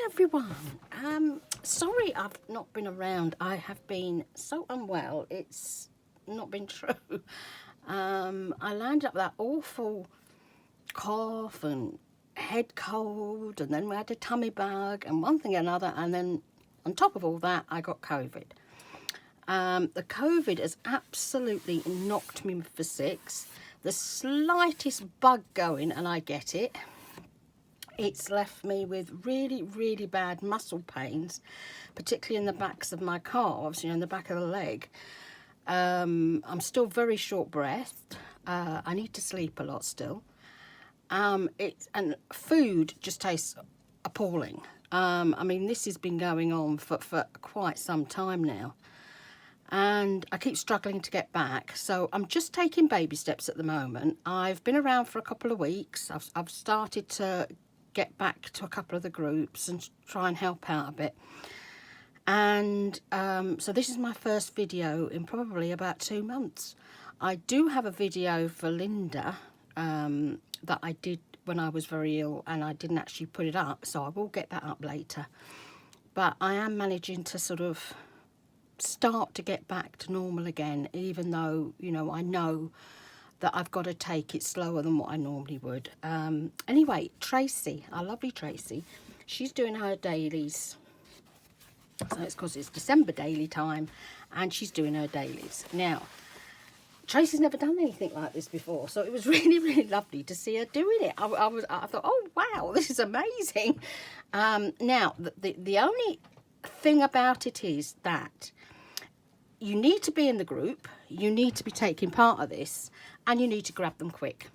everyone. Sorry I've not been around. I have been so unwell. It's not been true. I landed up with that awful cough and head cold, and then we had a tummy bug and one thing and another, and then on top of all that I got COVID. The COVID has absolutely knocked me for six. The slightest bug going and I get it. It's left me with really, really bad muscle pains, particularly in the backs of my calves, you know, in the back of the leg. I'm still very short-breathed. I need to sleep a lot still. And food just tastes appalling. I mean, this has been going on for quite some time now. And I keep struggling to get back. So I'm just taking baby steps at the moment. I've been around for a couple of weeks. I've started to get back to a couple of the groups and try and help out a bit. And so this is my first video in probably about 2 months. I do have a video for Linda that I did when I was very ill, and I didn't actually put it up, so I will get that up later. But I am managing to sort of start to get back to normal again, even though, you know, I know that I've got to take it slower than what I normally would. Anyway, Tracie, our lovely Tracie, she's doing her dailies. So it's because it's December daily time, and she's doing her dailies. Now, Tracie's never done anything like this before, so it was really, really lovely to see her doing it. I thought, oh, wow, this is amazing. Now, the only thing about it is that you need to be in the group, you need to be taking part of this, and you need to grab them quick.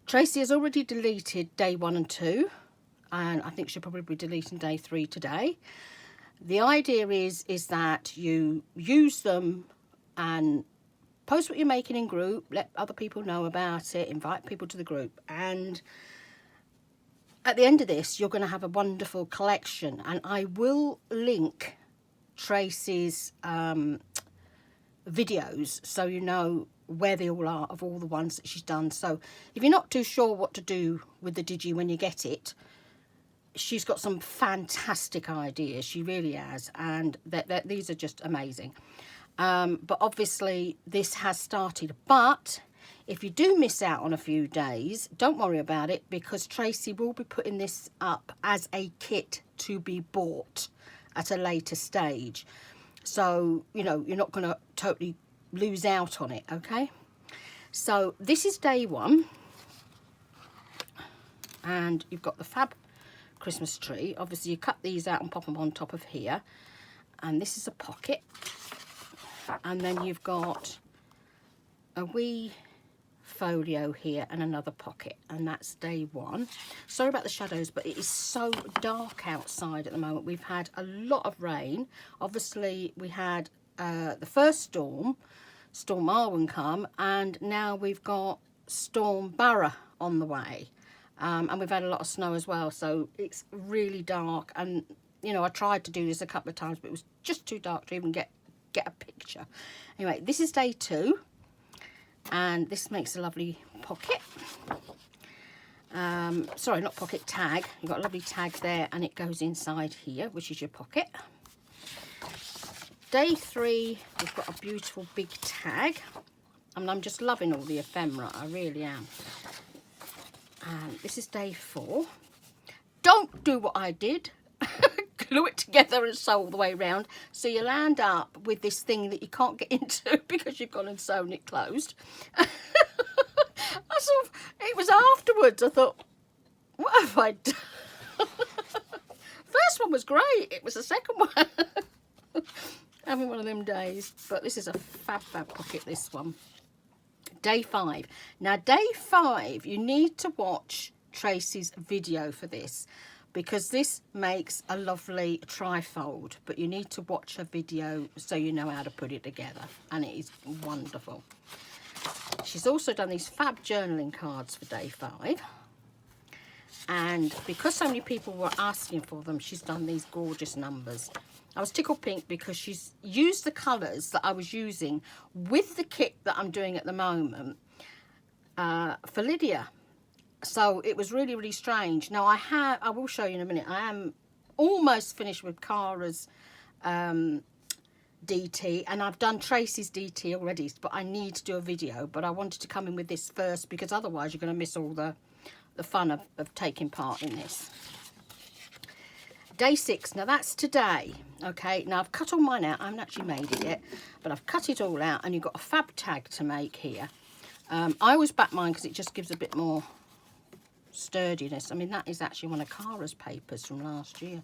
Tracie has already deleted day 1 and 2, and I think she'll probably be deleting day 3 today. The idea is that you use them and post what you're making in group, let other people know about it, invite people to the group, and at the end of this you're going to have a wonderful collection, and I will link Tracie's videos so you know where they all are of all the ones that she's done. So if you're not too sure what to do with the digi when you get it, she's got some fantastic ideas. She really has, and these are just amazing. But obviously this has started, but if you do miss out on a few days, don't worry about it, because Tracie will be putting this up as a kit to be bought at a later stage. So, you know, you're not going to totally lose out on it, okay? So this is day 1, and you've got the fab Christmas tree. Obviously you cut these out and pop them on top of here, and this is a pocket, and then you've got a wee folio here and another pocket, and that's day 1. Sorry about the shadows, but it is so dark outside at the moment. We've had a lot of rain. Obviously we had the first storm Marwin, come, and now we've got Storm Barra on the way, and we've had a lot of snow as well, so it's really dark. And you know, I tried to do this a couple of times, but it was just too dark to even get a picture. Anyway, this is day 2, and this makes a lovely pocket. Sorry, not pocket, tag. You've got a lovely tag there, and it goes inside here, which is your pocket. Day 3, we've got a beautiful big tag, and I'm just loving all the ephemera, I really am. And this is day 4. Don't do what I did. Glue it together and sew all the way around, so you'll end up with this thing that you can't get into because you've gone and sewn it closed. It was afterwards I thought, what have I done? First one was great, it was the second one. Having one of them days. But this is a fab pocket, this one. Day 5. Now day 5, you need to watch Tracie's video for this, because this makes a lovely trifold, but you need to watch her video so you know how to put it together, and it is wonderful. She's also done these fab journaling cards for day 5, and because so many people were asking for them, she's done these gorgeous numbers. I was tickled pink because she's used the colours that I was using with the kit that I'm doing at the moment for Lidia. So it was really, really strange. Now I will show you in a minute. I am almost finished with Cara's DT, and I've done Tracie's DT already, but I need to do a video. But I wanted to come in with this first because otherwise you're going to miss all the fun of taking part in this. Day 6. Now that's today. Okay, now I've cut all mine out. I haven't actually made it yet, but I've cut it all out, and you've got a fab tag to make here. I always back mine because it just gives a bit more sturdiness. I mean, that is actually one of Cara's papers from last year.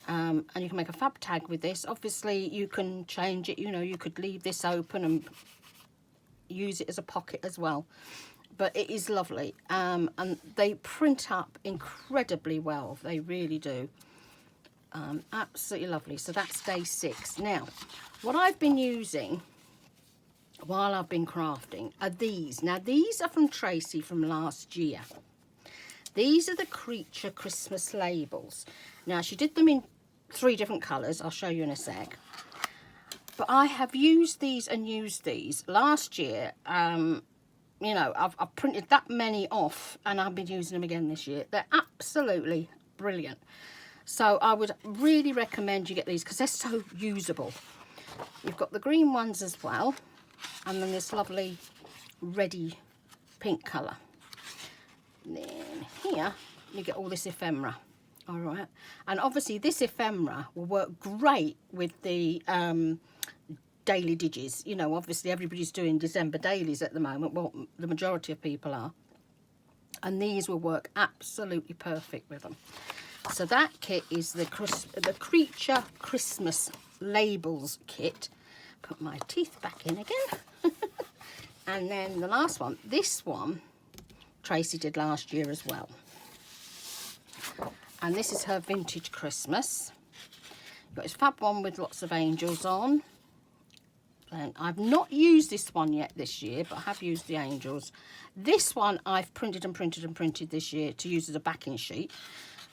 And you can make a fab tag with this. Obviously you can change it, you know, you could leave this open and use it as a pocket as well, but it is lovely. And they print up incredibly well, they really do. Absolutely lovely. So that's day 6. Now what I've been using while I've been crafting are these. Now these are from Tracie from last year. These are the Creature Christmas labels. Now she did them in 3 different colours. I'll show you in a sec. But I have used these and used these last year. You know, I've printed that many off, and I've been using them again this year. They're absolutely brilliant. So I would really recommend you get these because they're so usable. You've got the green ones as well, and then this lovely reddy pink colour. Then here you get all this ephemera. All right, and obviously this ephemera will work great with the daily digis. You know, obviously everybody's doing December dailies at the moment. Well, the majority of people are, and these will work absolutely perfect with them. So that kit is the Creature Christmas labels kit. Put my teeth back in again. And then the last one, this one Tracie did last year as well. And this is her vintage Christmas. Got this fab one with lots of angels on. And I've not used this one yet this year, but I have used the angels. This one I've printed and printed and printed this year to use as a backing sheet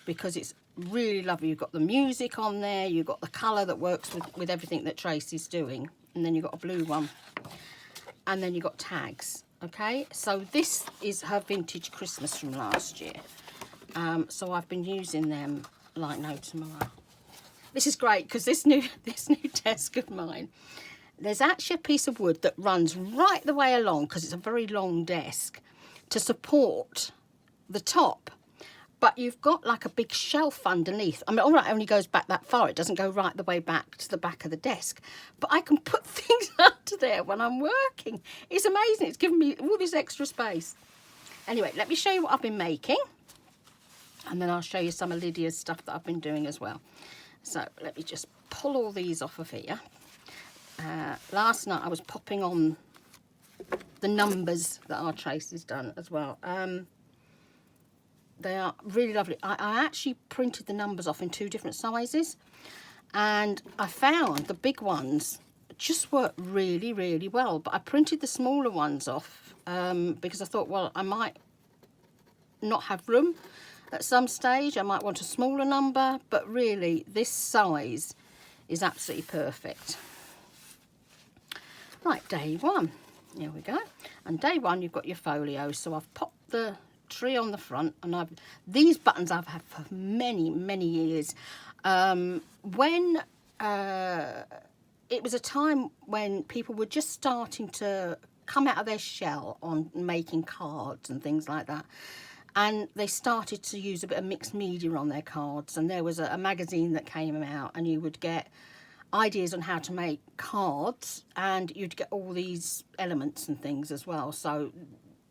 because it's really lovely. You've got the music on there, you've got the colour that works with everything that Tracie's doing, and then you've got a blue one, and then you've got tags. Okay, so this is her vintage Christmas from last year. So I've been using them like no tomorrow. This is great because this new desk of mine, there's actually a piece of wood that runs right the way along because it's a very long desk to support the top. But you've got like a big shelf underneath. I mean, all right, it only goes back that far. It doesn't go right the way back to the back of the desk. But I can put things under there when I'm working. It's amazing. It's given me all this extra space. Anyway, let me show you what I've been making. And then I'll show you some of Lidia's stuff that I've been doing as well. So let me just pull all these off of here. Last night I was popping on the numbers that our Tracie's done as well. They are really lovely. I actually printed the numbers off in 2 different sizes, and I found the big ones just work really, really well. But I printed the smaller ones off because I thought, well, I might not have room at some stage. I might want a smaller number, but really this size is absolutely perfect. Right, day 1. Here we go. And day 1, you've got your folio. So I've popped the tree on the front, and these buttons I've had for many, many years. When it was a time when people were just starting to come out of their shell on making cards and things like that. And they started to use a bit of mixed media on their cards. And there was a magazine that came out, and you would get ideas on how to make cards, and you'd get all these elements and things as well. So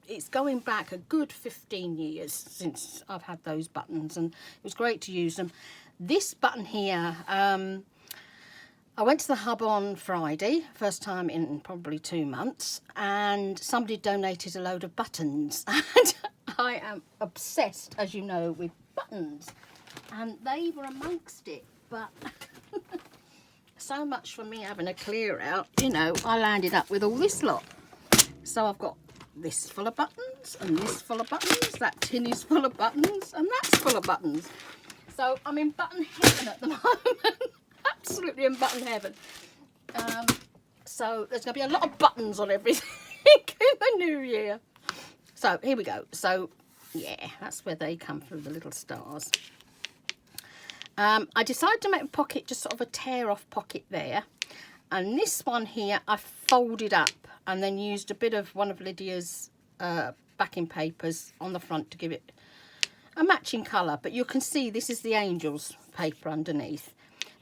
it's going back a good 15 years since I've had those buttons, and it was great to use them. This button here, I went to the hub on Friday, first time in probably 2 months, and somebody donated a load of buttons. And I am obsessed, as you know, with buttons, and they were amongst it, but so much for me having a clear out, you know, I landed up with all this lot. So I've got this full of buttons, and this full of buttons, that tin is full of buttons, and that's full of buttons. So I'm in button heaven at the moment. Absolutely in button heaven. So there's going to be a lot of buttons on everything in the new year. So here we go. So Yeah, that's where they come through, the little stars. I decided to make a pocket, just sort of a tear off pocket there. And this one here, I folded up and then used a bit of one of Lydia's backing papers on the front to give it a matching colour. But you can see this is the angels paper underneath.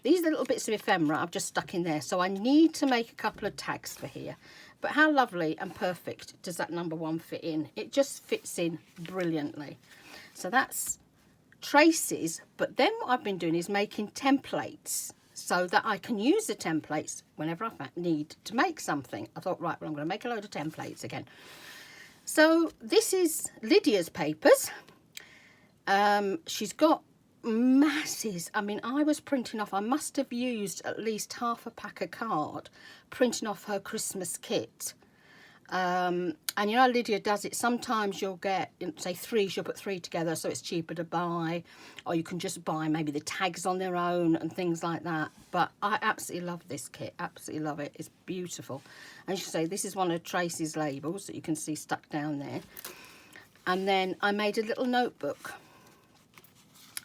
These little bits of ephemera I've just stuck in there. So I need to make a couple of tags for here. But how lovely and perfect does that number 1 fit in? It just fits in brilliantly. So that's Tracie's, but then what I've been doing is making templates so that I can use the templates whenever I need to make something. I thought, right, well, I'm going to make a load of templates again. So this is Lydia's papers. She's got masses. I mean, I was printing off, I must have used at least half a pack of card printing off her Christmas kit. And you know, Lydia does it. Sometimes you'll get, say, 3, she'll put 3 together, so it's cheaper to buy, or you can just buy maybe the tags on their own and things like that. But I absolutely love this kit, absolutely love it. It's beautiful. And you say this is one of Tracie's labels that you can see stuck down there. And then I made a little notebook,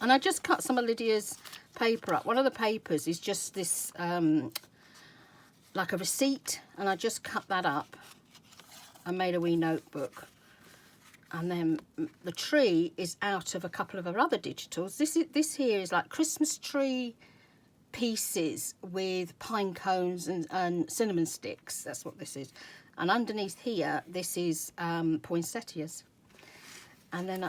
and I just cut some of Lydia's paper up. One of the papers is just this like a receipt, and I just cut that up. I made a wee notebook. And then the tree is out of a couple of her other digitals. This here is like Christmas tree pieces with pine cones and cinnamon sticks. That's what this is. And underneath here, this is poinsettias. And then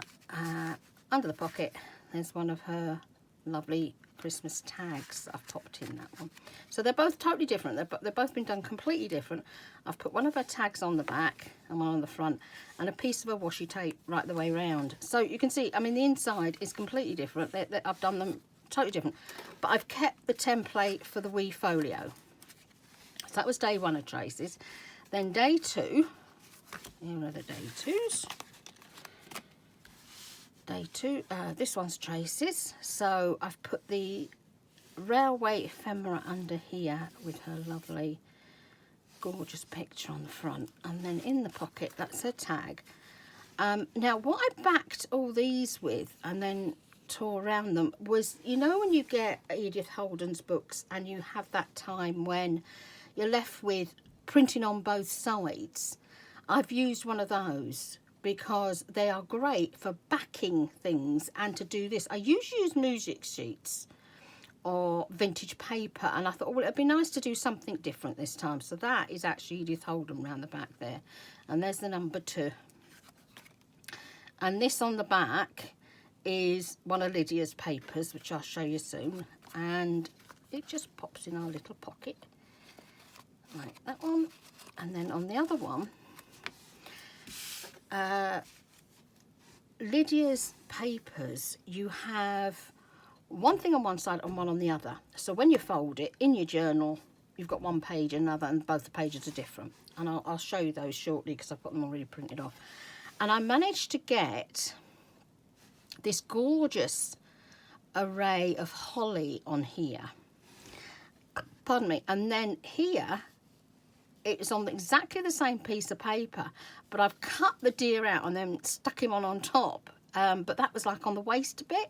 under the pocket, there's one of her lovely Christmas tags I've popped in that one. So they're both totally different. They've both been done completely different. I've put one of her tags on the back and one on the front, and a piece of her washi tape right the way around. So you can see, I mean, the inside is completely different. I've done them totally different, but I've kept the template for the wee folio. So that was day 1 of Tracie's. Then day 2, here are the day 2s. Day 2, this one's Tracie's. So I've put the railway ephemera under here with her lovely gorgeous picture on the front, and then in the pocket, that's her tag. Now what I backed all these with and then tore around them was, you know, when you get Edith Holden's books and you have that time when you're left with printing on both sides. I've used one of those because they are great for backing things and to do this. I usually use music sheets or vintage paper, and I thought, oh, well, it'd be nice to do something different this time. So that is actually Edith Holden round the back there, and there's the number 2. And this on the back is one of Lydia's papers, which I'll show you soon, and it just pops in our little pocket like that one. And then on the other one, Lydia's papers, you have one thing on one side and one on the other. So when you fold it in your journal, you've got one page and another, and both the pages are different. And I'll show you those shortly because I've got them already printed off. And I managed to get this gorgeous array of holly on here. Pardon me. And then here, it's on exactly the same piece of paper, but I've cut the deer out and then stuck him on top. But that was like on the waist bit.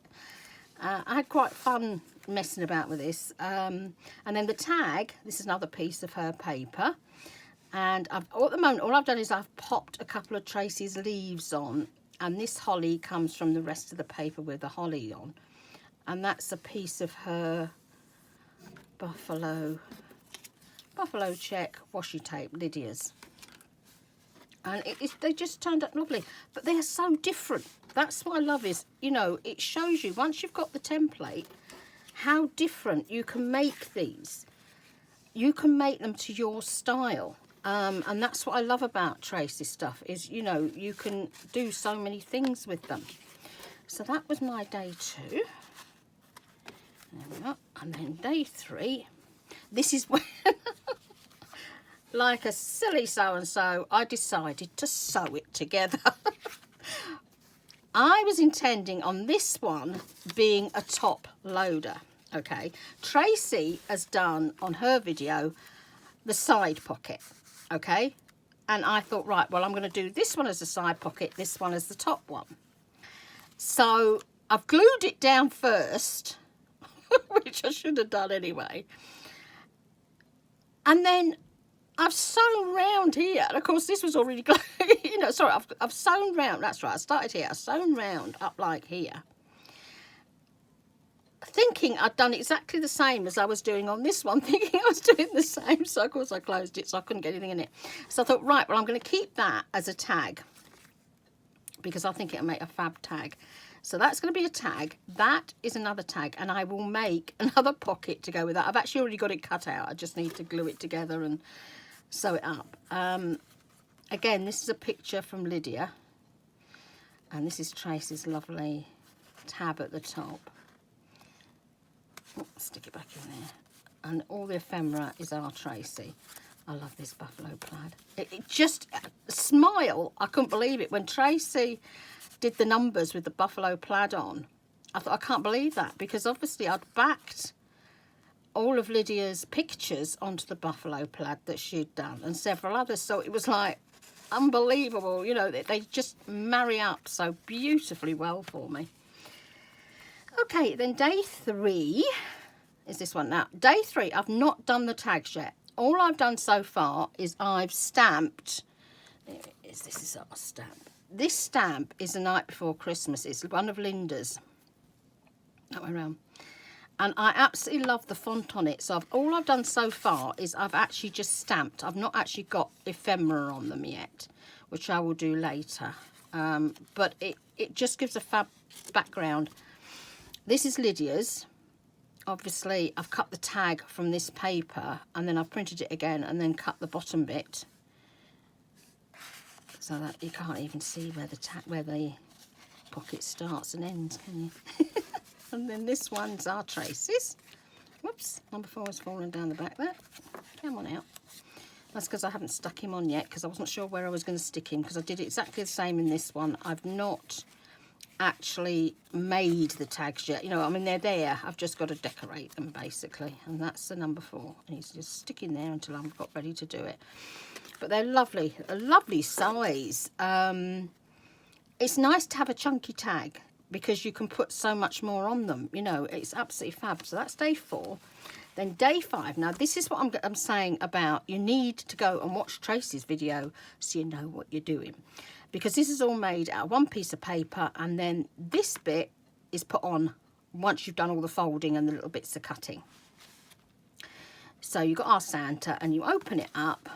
I had quite fun messing about with this. And then the tag, this is another piece of her paper. And at the moment, all I've done is I've popped a couple of Tracie's leaves on. And this holly comes from the rest of the paper with the holly on. And that's a piece of her buffalo check washi tape, Lydia's. And they just turned out lovely. But they're so different. That's what I love is, you know, it shows you, once you've got the template, how different you can make these. You can make them to your style. And that's what I love about Tracie's stuff is, you know, you can do so many things with them. So that was my day 2. There we go. And then day 3. This is when, like a silly so-and-so, I decided to sew it together. I was intending on this one being a top loader, okay? Tracie has done on her video the side pocket, okay? And I thought, right, well, I'm going to do this one as a side pocket, this one as the top one. So I've glued it down first, which I should have done anyway. And then I've sewn round here. And of course, this was already glued. You know, sorry, I've sewn round. That's right. I started here. I've sewn round up like here, thinking I'd done exactly the same as I was doing on this one, thinking I was doing the same. So of course I closed it, so I couldn't get anything in it. So I thought, right, well, I'm going to keep that as a tag because I think it'll make a fab tag. So that's going to be a tag. That is another tag, and I will make another pocket to go with that. I've actually already got it cut out. I just need to glue it together and sew it up. Again, this is a picture from Lidia, and this is Tracie's lovely tab at the top. Stick it back in there. And all the ephemera is our Tracie. I love this buffalo plaid. It just, smile, I couldn't believe it. When Tracie did the numbers with the buffalo plaid on, I thought, I can't believe that, because obviously I'd backed all of Lidia's pictures onto the buffalo plaid that she'd done and several others. So it was like unbelievable, you know, they just marry up so beautifully well for me. Okay, then day 3 is this one. Now, day 3, I've not done the tags yet. All I've done so far is I've stamped. This is our stamp. This stamp is the night before Christmas. It's one of Linda's. That way around. And I absolutely love the font on it. So all I've done so far is I've actually just stamped. I've not actually got ephemera on them yet, which I will do later. But it just gives a fab background. This is Lidia's. Obviously, I've cut the tag from this paper, and then I've printed it again and then cut the bottom bit so that you can't even see where the pocket starts and ends, can you? And then this one's our Tracie's. Whoops, number 4 has fallen down the back there. Come on out. That's because I haven't stuck him on yet, because I wasn't sure where I was going to stick him, because I did exactly the same in this one. I've not actually made the tags yet. You know, I mean, they're there. I've just got to decorate them, basically. And that's the number 4. And he's just sticking there until I've got ready to do it. But they're lovely. A lovely size. It's nice to have a chunky tag, because you can put so much more on them. You know, it's absolutely fab. So that's day 4. Then day 5. Now, this is what I'm saying about you need to go and watch Tracie's video so you know what you're doing. Because this is all made out of one piece of paper, and then this bit is put on once you've done all the folding and the little bits of cutting. So you've got our Santa, and you open it up.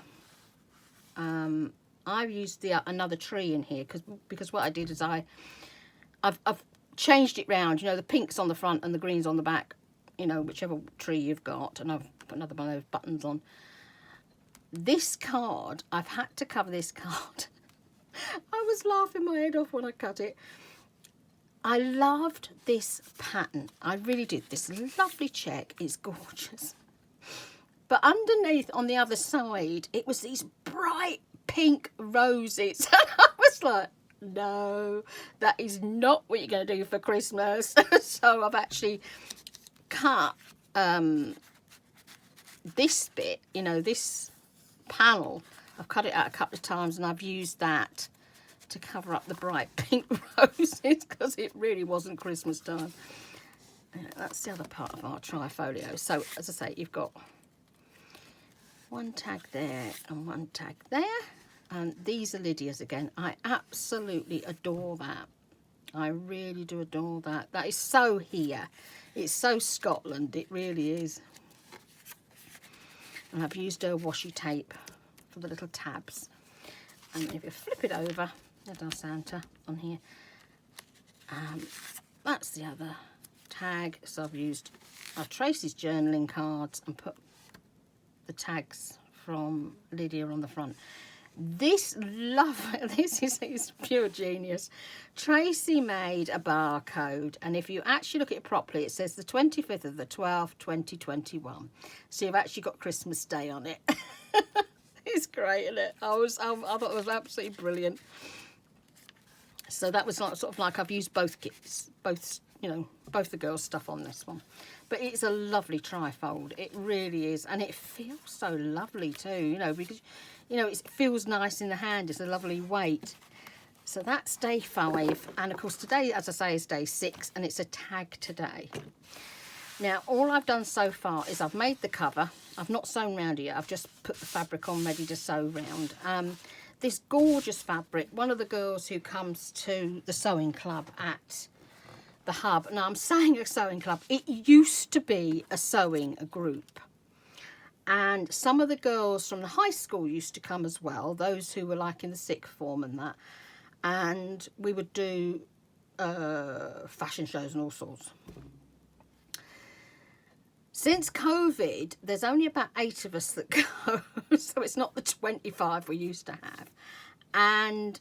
I've used another tree in here because what I did is I've changed it round. You know, the pink's on the front and the green's on the back. You know, whichever tree you've got, and I've put another one of those buttons on. This card, I've had to cover this card. I was laughing my head off when I cut it. I loved this pattern. I really did. This lovely check is gorgeous. But underneath, on the other side, it was these bright pink roses. And I was like, no, that is not what you're going to do for Christmas. So I've actually cut this bit, you know, this panel. I've cut it out a couple of times, and I've used that to cover up the bright pink roses, because it really wasn't Christmas time. That's the other part of our trifolio. So, as I say, you've got one tag there and one tag there. And these are Lidia's again. I absolutely adore that. I really do adore that. That is so here. It's so Scotland. It really is. And I've used her washi tape for the little tabs. And if you flip it over, there's our Santa on here. That's the other tag. So I've used our Tracie's journaling cards and put the tags from Lidia on the front. This is pure genius. Tracie made a barcode, and if you actually look at it properly, it says the 25th of the 12th, 2021. So you've actually got Christmas Day on it. It's great, isn't it? I thought it was absolutely brilliant. So that was like, sort of like I've used both kits, both the girls' stuff on this one. But it's a lovely trifold. It really is, and it feels so lovely too. You know, because you know it feels nice in the hand. It's a lovely weight. So that's day 5, and of course today, as I say, is day 6, and it's a tag today. Now all I've done so far is I've made the cover. I've not sewn round it yet. I've just put the fabric on ready to sew round. This gorgeous fabric, one of the girls who comes to the sewing club at the hub. Now I'm saying a sewing club, it used to be a sewing group, and some of the girls from the high school used to come as well, those who were like in the sixth form and that, and we would do fashion shows and all sorts. Since COVID, there's only about 8 of us that go, so it's not the 25 we used to have. And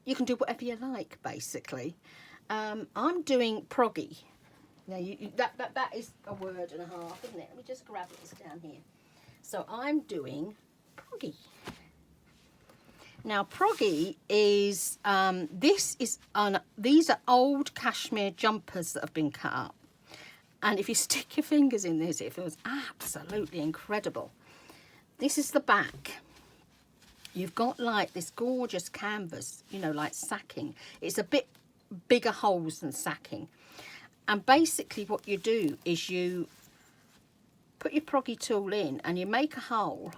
you can do whatever you like, basically. I'm doing proggy. Now, that is a word and a half, isn't it? Let me just grab it, it's down here. So I'm doing proggy. Now, proggy is, these are old cashmere jumpers that have been cut up. And if you stick your fingers in this, it feels absolutely incredible. This is the back. You've got like this gorgeous canvas, you know, like sacking. It's a bit bigger holes than sacking. And basically what you do is you put your proggy tool in and you make a hole.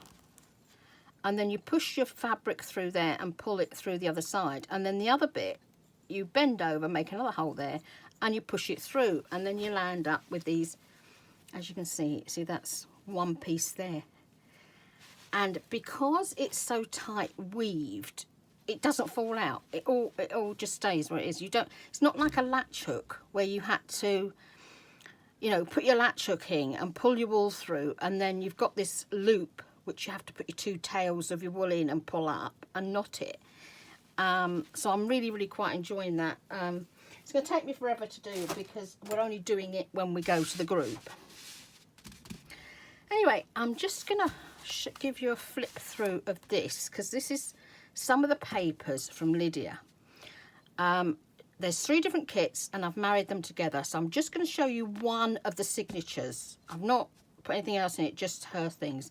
And then you push your fabric through there and pull it through the other side. And then the other bit, you bend over, make another hole there, and you push it through, and then you land up with these, as you can see that's one piece there. And because it's so tight weaved, it doesn't fall out. It all just stays where it is. It's not like a latch hook where you had to, you know, put your latch hook in and pull your wool through, and then you've got this loop which you have to put your 2 tails of your wool in and pull up and knot it. So I'm really quite enjoying that. It's going to take me forever to do because we're only doing it when we go to the group. Anyway, I'm just going to give you a flip through of this because this is some of the papers from Lidia. There's 3 different kits and I've married them together. So I'm just going to show you one of the signatures. I've not put anything else in it, just her things.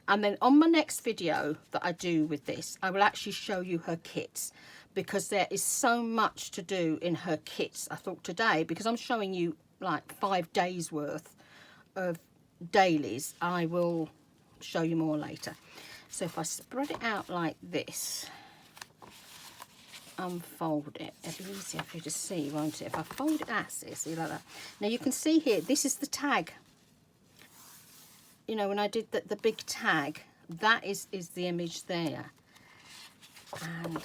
And then on my next video that I do with this, I will actually show you her kits, because there is so much to do in her kits. I thought today, because I'm showing you like 5 days worth of dailies, I will show you more later. So if I spread it out like this, unfold it, it'll be easier for you to see, won't it? If I fold it, see like that. Now you can see here, this is the tag. You know, when I did the big tag, that is the image there. And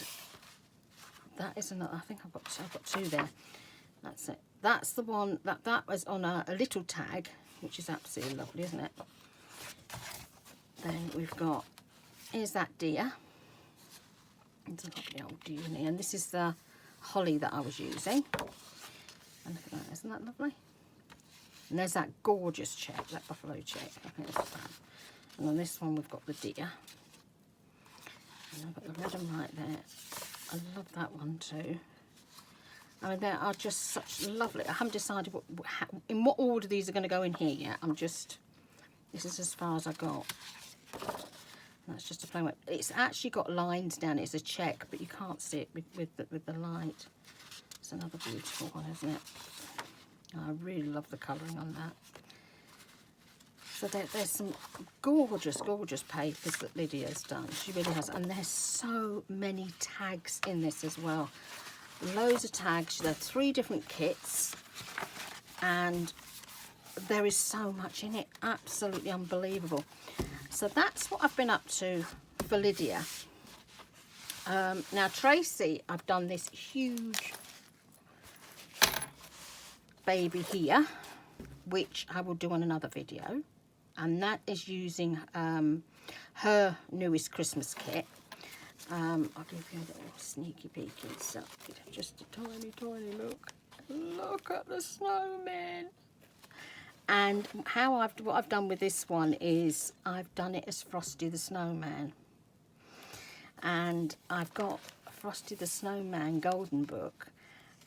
that is another, I think I've got 2 there. That's it. That's the one that was on a little tag, which is absolutely lovely, isn't it? Then we've got, here's that deer. It's a lovely old deer in here. And this is the holly that I was using. And look at that, isn't that lovely? And there's that gorgeous check, that buffalo check. I think that's that. And on this one we've got the deer. And I've got the red and white there. I love that one too. I mean, they are just such lovely. I haven't decided in what order these are going to go in here yet. This is as far as I got. And that's just a plain white. It's actually got lines down it. It's a check, but you can't see it with the light. It's another beautiful one, isn't it? I really love the colouring on that. So there's some gorgeous papers that Lydia's done. She really has. And there's so many tags in this as well. Loads of tags. There are 3 different kits. And there is so much in it. Absolutely unbelievable. So that's what I've been up to for Lidia. Now Tracie, I've done this huge baby here, which I will do on another video, and that is using her newest Christmas kit. I'll give you a little sneaky peeky. So just a tiny look at the snowman. And what I've done with this one is I've done it as Frosty the Snowman, and I've got Frosty the Snowman Golden Book.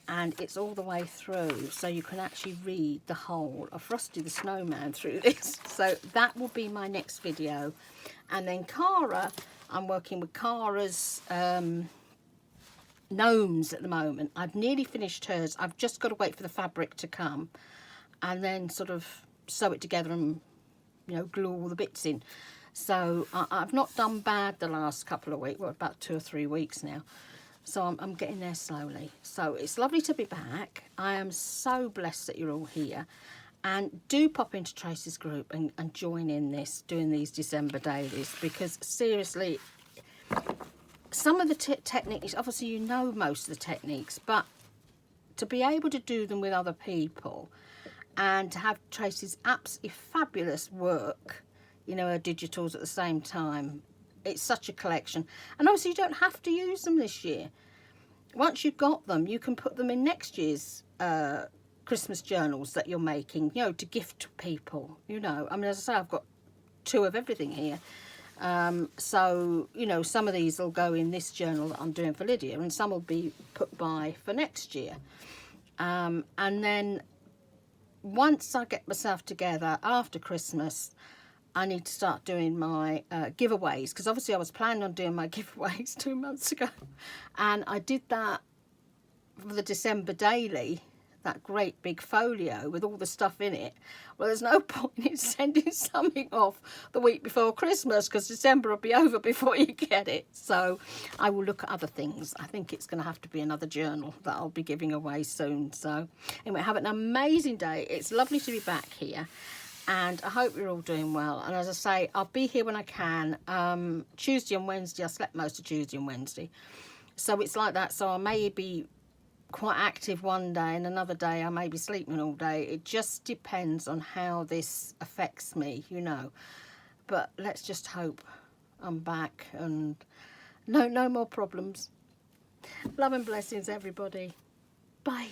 And it's all the way through, so you can actually read the whole of Frosty the Snowman through this. So that will be my next video. And then Cara, I'm working with Cara's gnomes at the moment. I've nearly finished hers. I've just got to wait for the fabric to come and then sort of sew it together and, you know, glue all the bits in. So I've not done bad the last couple of weeks, well, about 2 or 3 weeks now. So I'm getting there slowly. So it's lovely to be back. I am so blessed that you're all here. And do pop into Tracie's group and join in this, doing these December dailies, because seriously, some of the techniques, obviously you know most of the techniques, but to be able to do them with other people and to have Tracie's absolutely fabulous work, you know, her digitals at the same time, it's such a collection. And obviously you don't have to use them this year. Once you've got them, you can put them in next year's Christmas journals that you're making, you know, to gift to people, you know. I mean, as I say, I've got 2 of everything here. So, you know, some of these will go in this journal that I'm doing for Lydia, and some will be put by for next year. And then once I get myself together after Christmas, I need to start doing my giveaways, because obviously I was planning on doing my giveaways 2 months ago, and I did that for the December daily, that great big folio with all the stuff in it. Well, there's no point in sending something off the week before Christmas, because December will be over before you get it. So I will look at other things. I think it's going to have to be another journal that I'll be giving away soon. So anyway, have an amazing day. It's lovely to be back here, and I hope you're all doing well. And as I say, I'll be here when I can. Tuesday and Wednesday, I slept most of Tuesday and Wednesday, so it's like that. So I may be quite active one day, and another day I may be sleeping all day. It just depends on how this affects me, you know. But let's just hope I'm back and no more problems. Love and blessings, everybody. Bye.